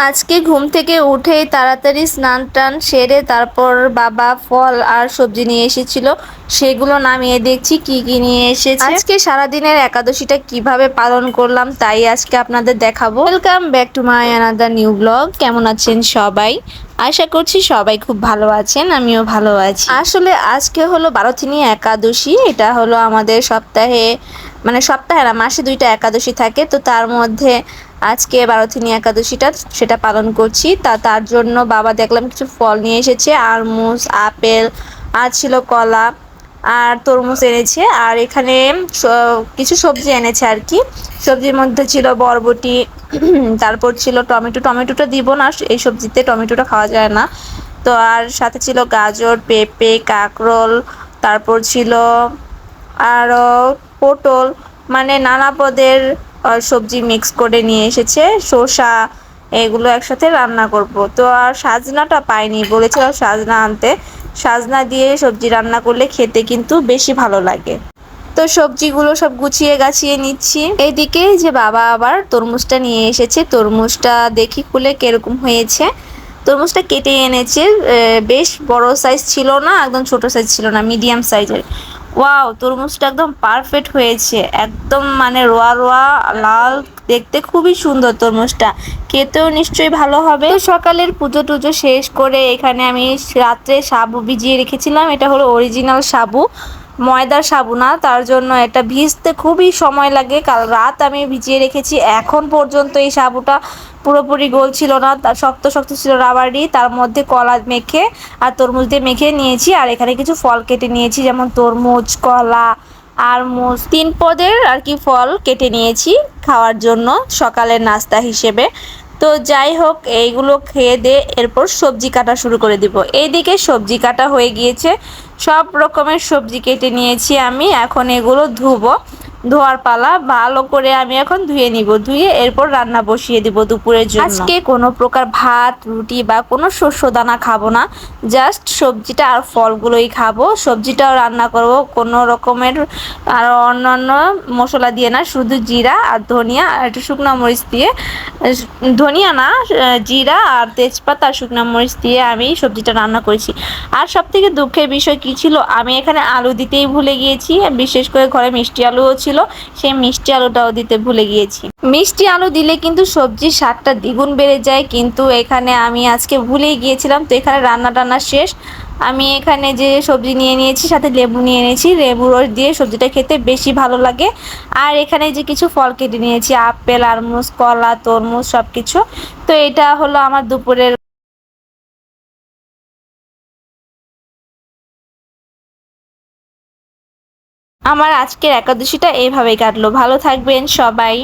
আজকে ঘুম থেকে উঠেই তাড়াতাড়ি স্নান টান সেরে তারপর বাবা ফল আর সবজি নিয়ে এসেছিল, সেগুলো নামিয়ে দেখছি কি কি নিয়ে এসেছে। আজকে সারাদিনের একাদশীটা কিভাবে পালন করলাম তাই আজকে আপনাদের দেখাবো। Welcome back to my another new blog. কেমন আছেন সবাই? আশা করছি সবাই খুব ভালো আছেন, আমিও ভালো আছি। আসলে আজকে হলো বারোথিনী একাদশী। এটা হলো আমাদের সপ্তাহে, মানে সপ্তাহে না, মাসে 2টা একাদশী থাকে, তো তার মধ্যে আজকে বারোথিনী একাদশীটা সেটা পালন করছি। তার জন্য বাবা দেখলাম কিছু ফল নিয়ে এসেছে, আরমুজ, আপেল, আর ছিল কলা আর তরমুজ এনেছে। আর এখানে কিছু সবজি এনেছে আর কি। সবজির মধ্যে ছিল বরবটি, তারপর ছিল টমেটো। টমেটোটা দিব না, এই সবজিতে টমেটোটা খাওয়া যায় না। তো আর সাথে ছিল গাজর, পেঁপে, কাঁকরোল, তারপর ছিল আরও পটল, মানে নানা পদের সবজি মিক্স করে নিয়ে এসেছে। শসা, এগুলো একসাথে রান্না করব। তো আর সাজনাটা পাইনি, বলেছিলাম সাজনা আনতে। সাজনা দিয়ে সবজি রান্না করলে খেতে কিন্তু বেশি ভালো লাগে। তো সবজিগুলো সব গুছিয়ে গাছিয়ে নিচ্ছি। এইদিকে যে বাবা আবার তরমুজটা নিয়ে এসেছে, তরমুজটা দেখি খুলে কিরকম হয়েছে। তরমুজটা কেটে এনেছে, বেশ বড় সাইজ ছিল না, একদম ছোট সাইজ ছিল না, মিডিয়াম সাইজের। ওয়াও, তরমুজটা একদম পারফেক্ট হয়েছে, একদম মানে রোয়া রোয়া লাল, দেখতে খুবই সুন্দর তরমুজটা, খেতেও নিশ্চয়ই ভালো হবে। তো সকালের পুজো টুজো শেষ করে এখানে আমি রাত্রে সাবু ভিজিয়ে রেখেছিলাম। এটা হলো অরিজিনাল সাবু, ময়দার সাবু না, তার জন্য এটা ভিজতে খুবই সময় লাগে। কাল রাত আমি ভিজিয়ে রেখেছি, এখন পর্যন্ত এই সাবুটা পুরোপুরি গোল ছিল না, তার শক্ত শক্ত ছিল, রাবারই। তার মধ্যে কলা মেখে আর তরমুজ দিয়ে মেখে নিয়েছি। আর এখানে কিছু ফল কেটে নিয়েছি, যেমন তরমুজ, কলা, আরমুজ, 3 পদের আর কি ফল কেটে নিয়েছি খাওয়ার জন্য সকালের নাস্তা হিসেবে। তো যাই হোক, এইগুলো খেয়ে দিয়ে এরপর সবজি কাটা শুরু করে দিব। এইদিকে সবজি কাটা হয়ে গিয়েছে, সব রকমের সবজি কেটে নিয়েছি আমি। এখন এগুলো ধুবো, ধোয়ার পালা। ভালো করে আমি এখন ধুয়ে নিব, ধুয়ে এরপর রান্না বসিয়ে দিব দুপুরের জন্য। আজকে কোনো প্রকার ভাত, রুটি বা কোনো শস্য দানা খাবো না, জাস্ট সবজিটা আর ফলগুলোই খাবো। সবজিটাও রান্না করব কোনো রকমের আর অন্যান্য মশলা দিয়ে না, শুধু জিরা আর ধনিয়া আর একটু শুকনো মরিচ দিয়ে, ধনিয়া না, জিরা আর তেজপাতা আর শুকনো মরিচ দিয়ে আমি সবজিটা রান্না করেছি। আর সব থেকে দুঃখের বিষয় কি ছিল, আমি এখানে আলু দিতেই ভুলে গিয়েছি। বিশেষ করে ঘরে মিষ্টি আলুও ছিল, সেই মিষ্টি আলুটাও দিতে ভুলে গিয়েছি। মিষ্টি আলু দিলে কিন্তু সবজির স্বাদটা দ্বিগুণ বেড়ে যায়, কিন্তু এখানে আমি আজকে ভুলেই গিয়েছিলাম। তো এখানে রান্না টান্না শেষ, আমি এখানে যে সবজি নিয়ে নিয়েছি, সাথে লেবু নিয়ে নিয়েছি। লেবু রস দিয়ে সবজিটা খেতে বেশি ভালো লাগে। আর এখানে যে কিছু ফল কেটে নিয়েছি, আপেল, আরমুজ, কলা, তরমুজ, সব কিছু। তো এটা হলো আমার দুপুরের। আমার আজকের একাদশীটা এইভাবেই কাটলো। ভালো থাকবেন সবাই।